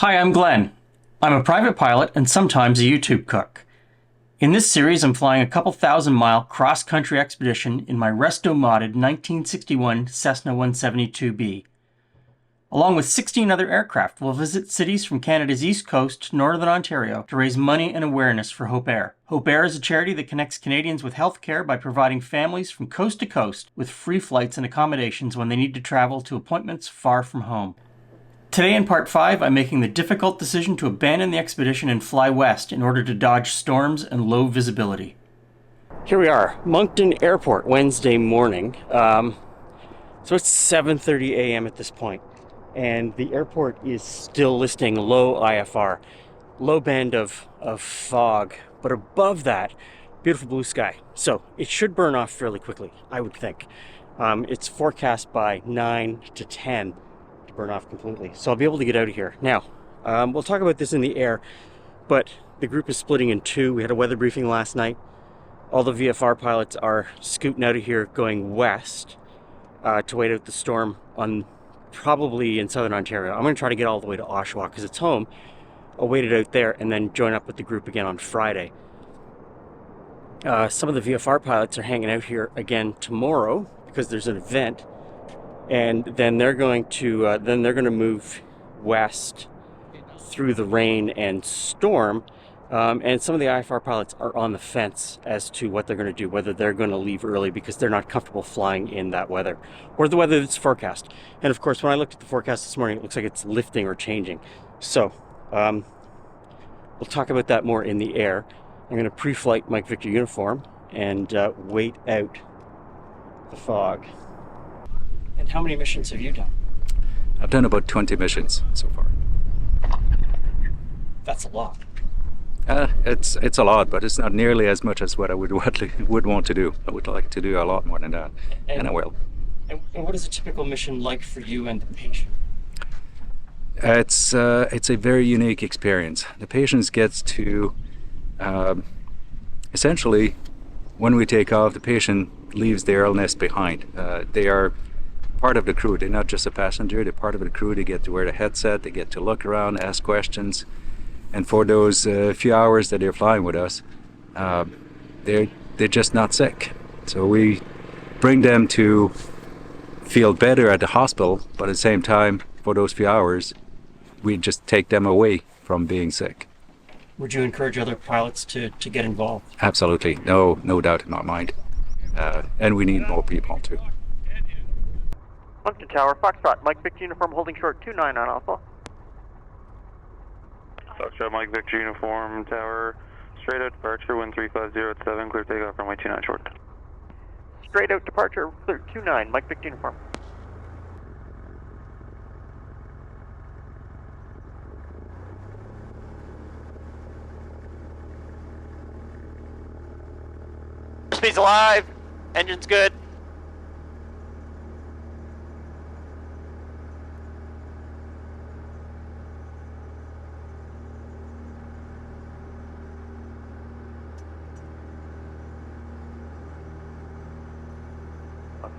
Hi, I'm Glen. I'm a private pilot and sometimes a YouTube cook. In this series, I'm flying a couple thousand-mile cross-country expedition in my resto-modded 1961 Cessna 172B. Along with 16 other aircraft, we'll visit cities from Canada's east coast to northern Ontario to raise money and awareness for Hope Air. Hope Air is a charity that connects Canadians with health care by providing families from coast to coast with free flights and accommodations when they need to travel to appointments far from home. Today in Part 5, I'm making the difficult decision to abandon the expedition and fly west in order to dodge storms and low visibility. Here we are, Moncton Airport, Wednesday morning. So it's 7:30 a.m. at this point, and the airport is still listing low IFR, low band of fog, but above that, beautiful blue sky. So it should burn off fairly quickly, I would think. It's forecast by 9 to 10. Burn off completely, so I'll be able to get out of here. Now, we'll talk about this in the air, but the group is splitting in two. We had a weather briefing last night. All the VFR pilots are scooting out of here going west to wait out the storm on probably in southern Ontario. I'm going to try to get all the way to Oshawa because it's home. I'll wait it out there and then join up with the group again on Friday. Some of the VFR pilots are hanging out here again tomorrow because there's an event. And then they're going to move west through the rain and storm. And some of the IFR pilots are on the fence as to what they're going to do, whether they're going to leave early because they're not comfortable flying in that weather, or the weather that's forecast. And of course, when I looked at the forecast this morning, it looks like it's lifting or changing. So we'll talk about that more in the air. I'm going to pre-flight Mike Victor uniform and wait out the fog. And how many missions have you done? I've done about 20 missions so far. That's a lot. It's a lot, but it's not nearly as much as what I would want to do. I would like to do a lot more than that, and I will. And what is a typical mission like for you and the patient? It's a very unique experience. The patient gets to essentially, when we take off, the patient leaves their illness behind. They are part of the crew. They're not just a passenger, they're part of the crew. They get to wear the headset, they get to look around, ask questions, and for those few hours that they're flying with us, they're just not sick. So we bring them to feel better at the hospital, but at the same time, for those few hours, we just take them away from being sick. Would you encourage other pilots to get involved? Absolutely, no doubt in my mind. And we need more people too. Moncton Tower, Foxtrot, Mike Victor uniform holding short 29 on Alpha. Foxtrot, Mike Victor uniform tower, straight out departure, wind 350 at 7, clear takeoff runway 29 short. Straight out departure, clear 29, Mike Victor uniform. Speed's alive, engine's good.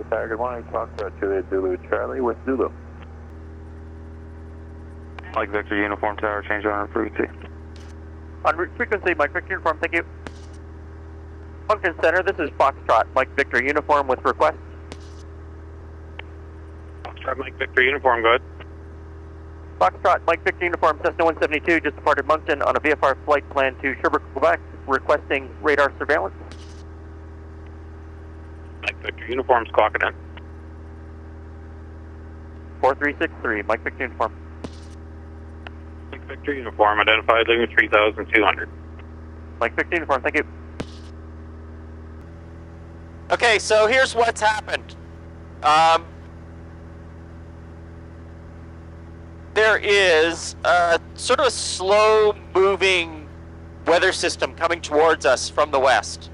Tiger, good morning, Foxtrot, Juliet Zulu Charlie with Zulu. Mike Victor uniform tower, change on frequency. On route frequency, Mike Victor uniform, thank you. Moncton Centre, this is Foxtrot, Mike Victor uniform with request. Foxtrot, Mike Victor uniform, good. Foxtrot, Mike Victor uniform, Cessna 172, just departed Moncton on a VFR flight plan to Sherbrooke, Quebec, requesting radar surveillance. Mike Victor uniform's clocking in. 4363, Mike Victor uniform. Mike Victor uniform, identified leaving 3200. Mike Victor uniform, thank you. Okay, so here's what's happened. There is a sort of a slow-moving weather system coming towards us from the west.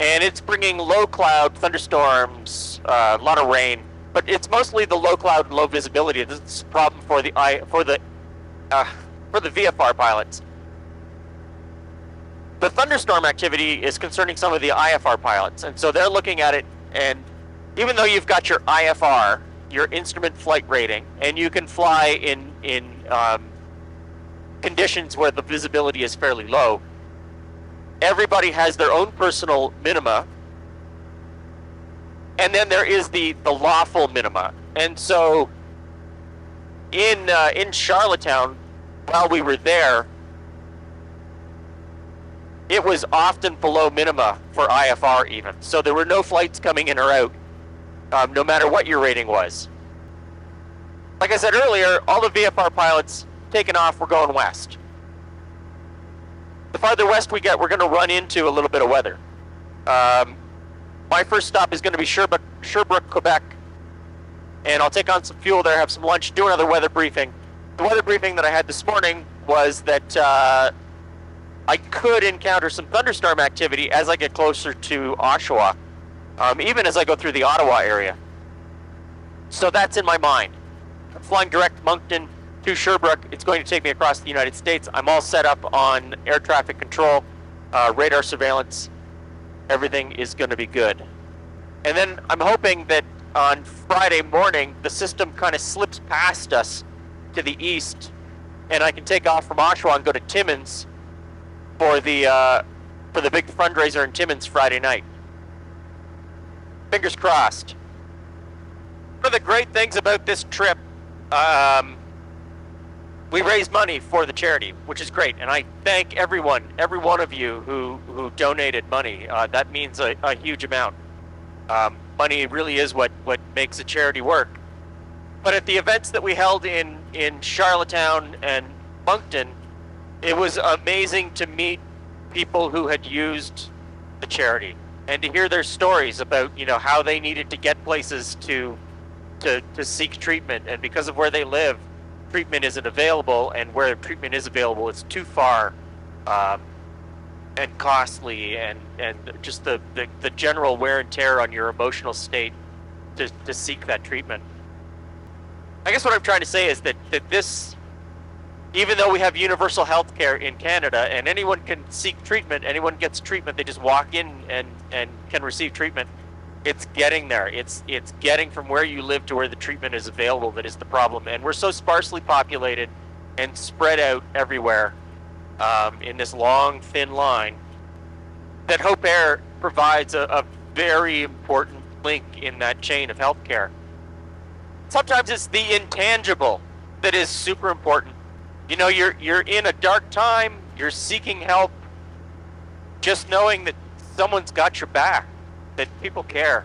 And it's bringing low cloud, thunderstorms, a lot of rain, but it's mostly the low cloud and low visibility. This is a problem for the VFR pilots. The thunderstorm activity is concerning some of the IFR pilots, and so they're looking at it, and even though you've got your IFR, your instrument flight rating, and you can fly in conditions where the visibility is fairly low. Everybody has their own personal minima, and then there is the lawful minima. And so in Charlottetown, while we were there, it was often below minima for IFR even. So there were no flights coming in or out, no matter what your rating was. Like I said earlier, all the VFR pilots taking off, we're going west. The farther west we get, we're going to run into a little bit of weather. My first stop is going to be Sherbrooke, Quebec, and I'll take on some fuel there, have some lunch, do another weather briefing. The weather briefing that I had this morning was that I could encounter some thunderstorm activity as I get closer to Oshawa, even as I go through the Ottawa area. So that's in my mind. I'm flying direct Moncton to Sherbrooke. It's going to take me across the United States. I'm all set up on air traffic control, radar surveillance. Everything is going to be good. And then I'm hoping that on Friday morning, the system kind of slips past us to the east, and I can take off from Oshawa and go to Timmins for the big fundraiser in Timmins Friday night. Fingers crossed. One of the great things about this trip, we raise money for the charity, which is great, and I thank every one of you who donated money. That means a huge amount. Money really is what makes a charity work. But at the events that we held in Charlottetown and Moncton, it was amazing to meet people who had used the charity and to hear their stories about, how they needed to get places to seek treatment, and because of where they live, treatment isn't available, and where treatment is available, it's too far and costly, and just the general wear and tear on your emotional state to seek that treatment. I guess what I'm trying to say is that this, even though we have universal health care in Canada and anyone can seek treatment, anyone gets treatment, they just walk in and can receive treatment, it's getting there. It's getting from where you live to where the treatment is available that is the problem. And we're so sparsely populated and spread out everywhere in this long, thin line that Hope Air provides a very important link in that chain of healthcare. Sometimes it's the intangible that is super important. You're in a dark time, you're seeking help, just knowing that someone's got your back, that people care,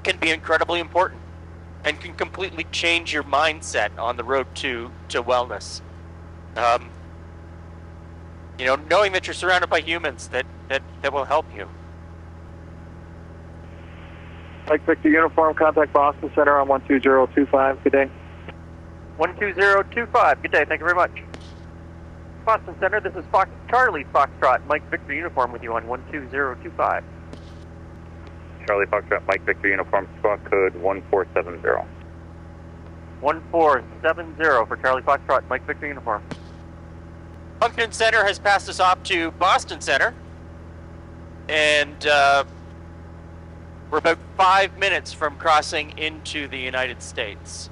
can be incredibly important and can completely change your mindset on the road to wellness. Knowing that you're surrounded by humans that will help you. Mike Victor Uniform, contact Boston Center on 12025. Good day. 12025. Good day. Thank you very much. Boston Center, this is Charlie Foxtrot, Mike Victor Uniform with you on 12025. Charlie Foxtrot, Mike Victor Uniform, squawk code 1470. 1470 for Charlie Foxtrot, Mike Victor Uniform. Moncton Centre has passed us off to Boston Centre, and we're about 5 minutes from crossing into the United States.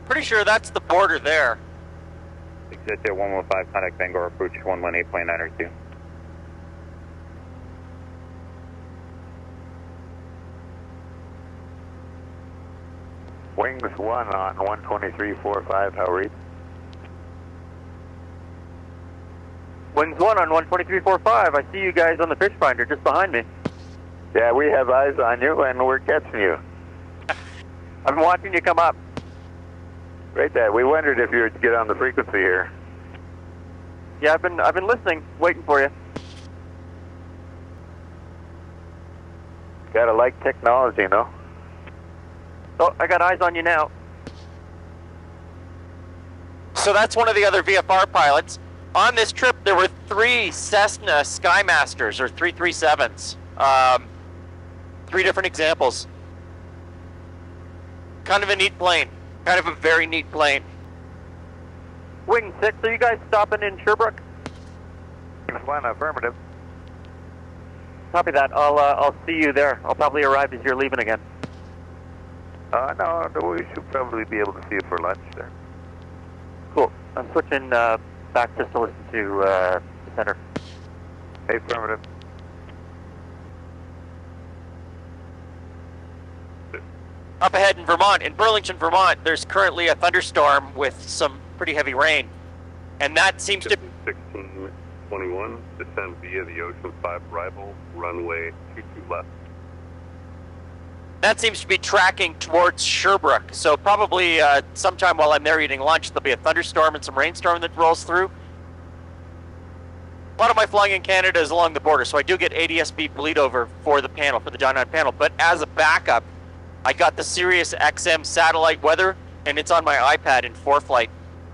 Pretty sure that's the border there. Exit 115, contact Bangor, approach 118.902. Wings 1 on 123.45, how read? Wings 1 on 123.45. I see you guys on the fish finder just behind me. Yeah, we have eyes on you and we're catching you. I've been watching you come up. Great, Dad. We wondered if you would get on the frequency here. Yeah, I've been listening, waiting for you. Gotta like technology, no? Oh, I got eyes on you now. So that's one of the other VFR pilots. On this trip, there were 3 Cessna Skymasters, or 337s. 3 different examples. Kind of a neat plane. Kind of a very neat plane. Wing 6, are you guys stopping in Sherbrooke? Wings 1, affirmative. Copy that. I'll see you there. I'll probably arrive as you're leaving again. No, we should probably be able to see it for lunch there. Cool. I'm switching back just to listen to the center. Affirmative. Up ahead in Vermont, in Burlington, Vermont, there's currently a thunderstorm with some pretty heavy rain. And that seems to... 1621, descend via the Ocean 5 arrival, runway 22 left. That seems to be tracking towards Sherbrooke. So probably sometime while I'm there eating lunch, there'll be a thunderstorm and some rainstorm that rolls through. A lot of my flying in Canada is along the border, so I do get ADS-B bleed over for the panel, for the John 9 panel. But as a backup, I got the Sirius XM satellite weather, and it's on my iPad in ForeFlight.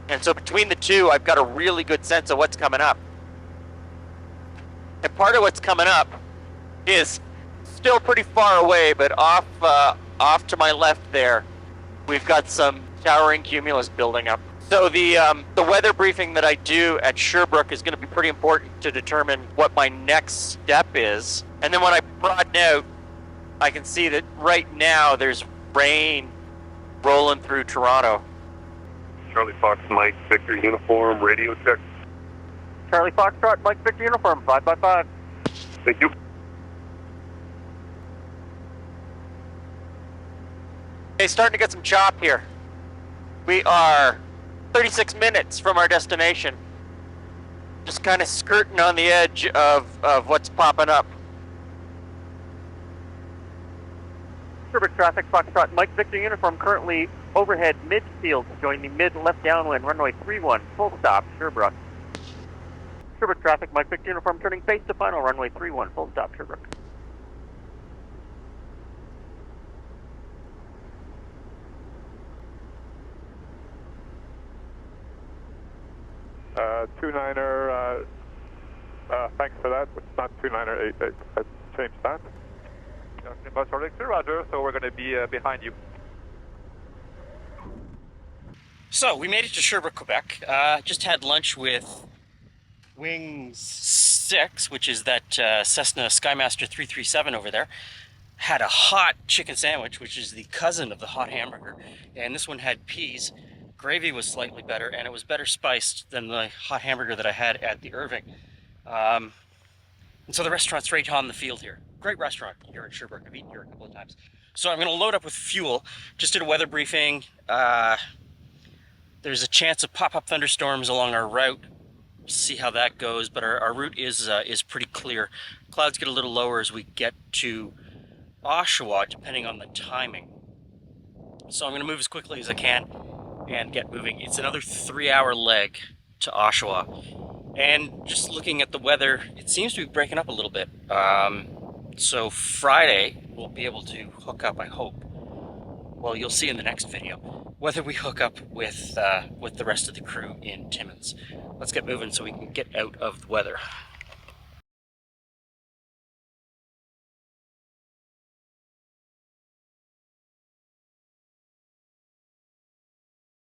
And so between the two, I've got a really good sense of what's coming up. And part of what's coming up is still pretty far away, but off to my left there, we've got some towering cumulus building up. So the weather briefing that I do at Sherbrooke is going to be pretty important to determine what my next step is. And then when I broaden out, I can see that right now there's rain rolling through Toronto. Charlie Fox, Mike, Victor, uniform, radio check. Charlie Foxtrot, Mike Victor Uniform, 5x5. Thank you. Hey, starting to get some chop here. We are 36 minutes from our destination. Just kind of skirting on the edge of what's popping up. Sherbrooke traffic, Foxtrot, Mike Victor Uniform, currently overhead midfield, join the mid-left downwind, runway 31, full stop, Sherbrooke. Sherbrooke traffic, Mike Victor Uniform, turning face to final, runway 31, full stop, Sherbrooke. Two-niner, thanks for that. It's not 2-9er 88. I changed that. Bus Roger, so we're going to be behind you. So we made it to Sherbrooke, Quebec. Just had lunch with Wing 6, which is that Cessna Skymaster 337 over there. Had a hot chicken sandwich, which is the cousin of the hot hamburger. And this one had peas. Gravy was slightly better, and it was better spiced than the hot hamburger that I had at the Irving. And so the restaurant's right on the field here. Great restaurant here in Sherbrooke. I've eaten here a couple of times. So I'm going to load up with fuel. Just did a weather briefing. There's a chance of pop-up thunderstorms along our route. We'll see how that goes, but our route is pretty clear. Clouds get a little lower as we get to Oshawa, depending on the timing. So I'm going to move as quickly as I can and get moving. It's another 3-hour leg to Oshawa. And just looking at the weather, it seems to be breaking up a little bit. So Friday, we'll be able to hook up, I hope. Well, you'll see in the next video whether we hook up with the rest of the crew in Timmins. Let's get moving so we can get out of the weather.